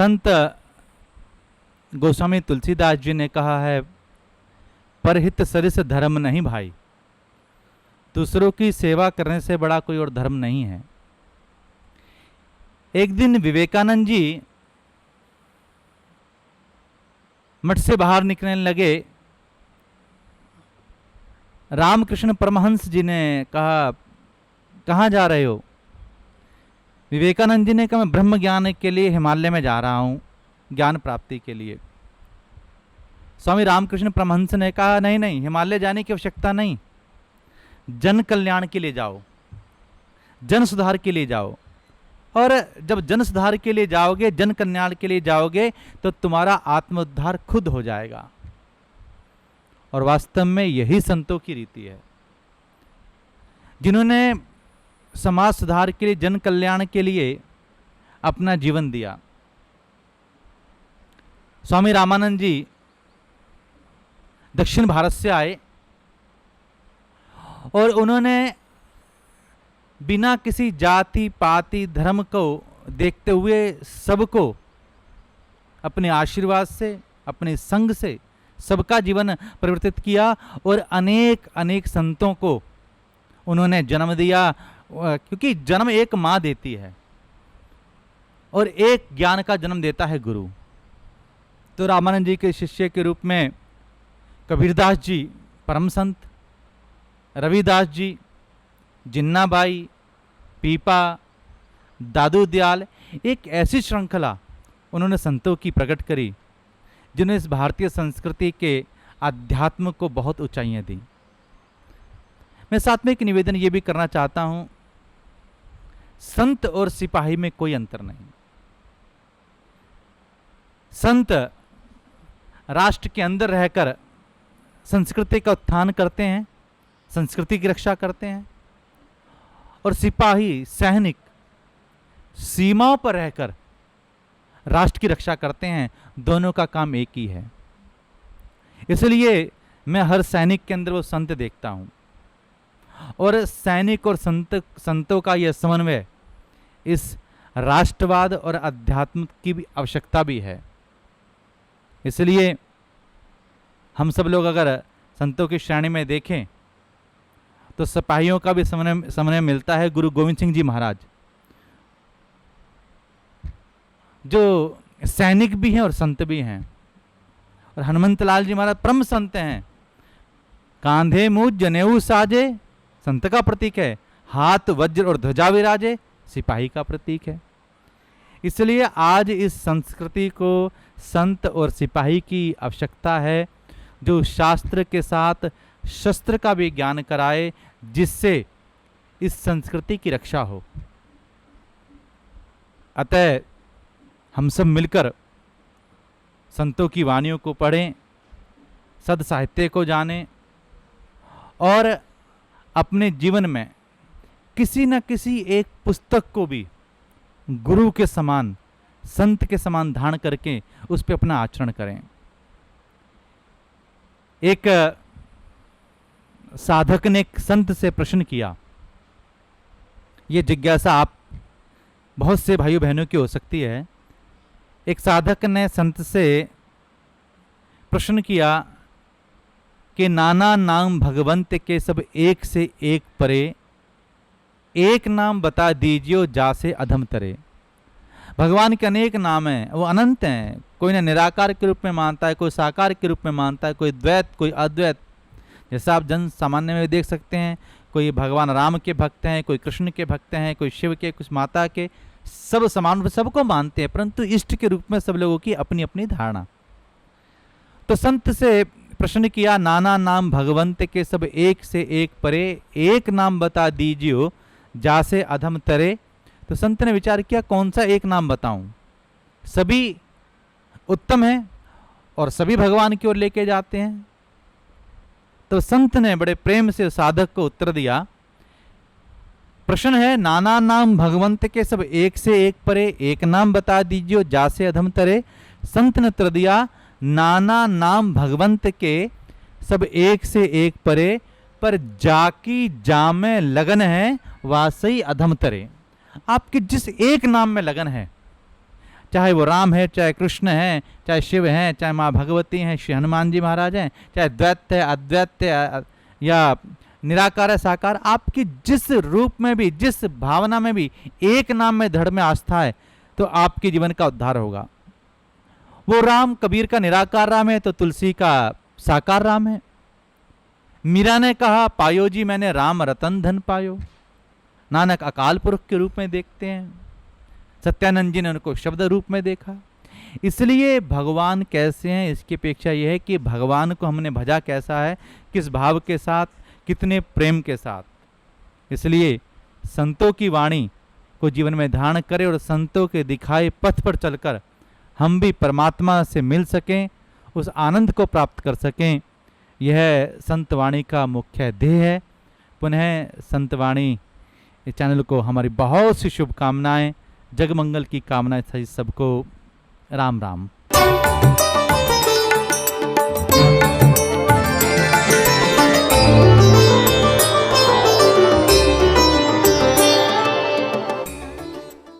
संत गोस्वामी तुलसीदास जी ने कहा है, परहित सरिस धर्म नहीं भाई। दूसरों की सेवा करने से बड़ा कोई और धर्म नहीं है। एक दिन विवेकानंद जी मठ से बाहर निकलने लगे। रामकृष्ण परमहंस जी ने कहा, कहाँ जा रहे हो? विवेकानंद जी ने कहा, मैं ब्रह्म ज्ञान के लिए हिमालय में जा रहा हूँ, ज्ञान प्राप्ति के लिए। स्वामी रामकृष्ण परमहंस ने कहा, नहीं नहीं, हिमालय जाने की आवश्यकता नहीं, जन कल्याण के लिए जाओ, जन सुधार के लिए जाओ। और जब जन सुधार के लिए जाओगे, जन कल्याण के लिए जाओगे, तो तुम्हारा आत्मोद्धार खुद हो जाएगा। और वास्तव में यही संतों की रीति है, जिन्होंने समाज सुधार के लिए, जन कल्याण के लिए अपना जीवन दिया। स्वामी रामानंद जी दक्षिण भारत से आए और उन्होंने बिना किसी जाति पाति धर्म को देखते हुए सबको अपने आशीर्वाद से, अपने संग से सबका जीवन परिवर्तित किया और अनेक अनेक संतों को उन्होंने जन्म दिया। क्योंकि जन्म एक माँ देती है और एक ज्ञान का जन्म देता है गुरु। तो रामानंद जी के शिष्य के रूप में कबीरदास जी परम संत, रविदास जी, जिन्नाबाई, पीपा, दादू दयाल, एक ऐसी श्रृंखला उन्होंने संतों की प्रकट करी जिन्होंने इस भारतीय संस्कृति के अध्यात्म को बहुत ऊंचाइयां दी। मैं साथ में एक निवेदन ये भी करना चाहता हूं, संत और सिपाही में कोई अंतर नहीं। संत राष्ट्र के अंदर रहकर संस्कृति का उत्थान करते हैं, संस्कृति की रक्षा करते हैं, और सिपाही, सैनिक सीमाओं पर रहकर राष्ट्र की रक्षा करते हैं। दोनों का काम एक ही है। इसलिए मैं हर सैनिक के अंदर वो संत देखता हूं, और सैनिक और संतों का यह समन्वय इस राष्ट्रवाद और अध्यात्म की भी आवश्यकता भी है। इसलिए हम सब लोग अगर संतों की श्रेणी में देखें तो सिपाहियों का भी समन्वय मिलता है। गुरु गोविंद सिंह जी महाराज जो सैनिक भी हैं और संत भी हैं, और हनुमंत लाल जी महाराज परम संत हैं। कांधे मुझ जनेऊ साजे संत का प्रतीक है, हाथ वज्र और ध्वजा विराजे सिपाही का प्रतीक है। इसलिए आज इस संस्कृति को संत और सिपाही की आवश्यकता है, जो शास्त्र के साथ शस्त्र का भी ज्ञान कराए, जिससे इस संस्कृति की रक्षा हो। अतः हम सब मिलकर संतों की वाणियों को पढ़ें, सद साहित्य को जानें, और अपने जीवन में किसी न किसी एक पुस्तक को भी गुरु के समान, संत के समान धारण करके उस पर अपना आचरण करें। एक साधक ने एक संत से प्रश्न किया, यह जिज्ञासा आप बहुत से भाइयों बहनों की हो सकती है। एक साधक ने संत से प्रश्न किया कि नाना नाम भगवंत के सब एक से एक परे, एक नाम बता दीजियो जासे अधम तरे। भगवान के अनेक नाम हैं, वो अनंत हैं। कोई ना निराकार के रूप में मानता है, कोई साकार के रूप में मानता है, कोई द्वैत, कोई अद्वैत। जैसा आप जन सामान्य में देख सकते हैं, कोई भगवान राम के भक्त हैं, कोई कृष्ण के भक्त हैं, कोई शिव के, कुछ माता के, सब समान रूप सबको मानते हैं, परंतु इष्ट के रूप में सब लोगों की अपनी अपनी धारणा। तो संत से प्रश्न किया, नाना नाम भगवंत के सब एक से एक परे, एक नाम बता दीजियो जासे अधम तरे। तो संत ने विचार किया, कौन सा एक नाम बताऊं? सभी उत्तम हैं और सभी भगवान की ओर लेके जाते हैं। तो संत ने बड़े प्रेम से साधक को उत्तर दिया, प्रश्न है नाना नाम भगवंत के सब एक से एक परे, एक नाम बता दीजिए जासे अधम तरे। संत ने उत्तर दिया, नाना नाम भगवंत के सब एक से एक परे, पर जाकी जामे लगन है वासई अधम तरे। आपके जिस एक नाम में लगन है, चाहे वो राम है, चाहे कृष्ण है, चाहे शिव हैं, चाहे माँ भगवती हैं, श्री हनुमान जी महाराज हैं, चाहे द्वैत है, अद्वैत है, या निराकार है, साकार, आपकी जिस रूप में भी, जिस भावना में भी एक नाम में दृढ़ में आस्था है तो आपके जीवन का उद्धार होगा। वो राम कबीर का निराकार राम है तो तुलसी का साकार राम है। मीरा ने कहा पायो जी मैंने राम रतन धन पायो, नानक अकाल पुरख के रूप में देखते हैं, सत्यानंद जी ने उनको शब्द रूप में देखा। इसलिए भगवान कैसे हैं इसकी अपेक्षा यह है कि भगवान को हमने भजा कैसा है, किस भाव के साथ, कितने प्रेम के साथ। इसलिए संतों की वाणी को जीवन में धारण करें और संतों के दिखाए पथ पर चलकर हम भी परमात्मा से मिल सकें, उस आनंद को प्राप्त कर सकें। यह संतवाणी का मुख्य ध्येय है। पुनः संतवाणी चैनल को हमारी बहुत सी शुभकामनाएं, जगमंगल की कामनाएं सही सबको। राम राम।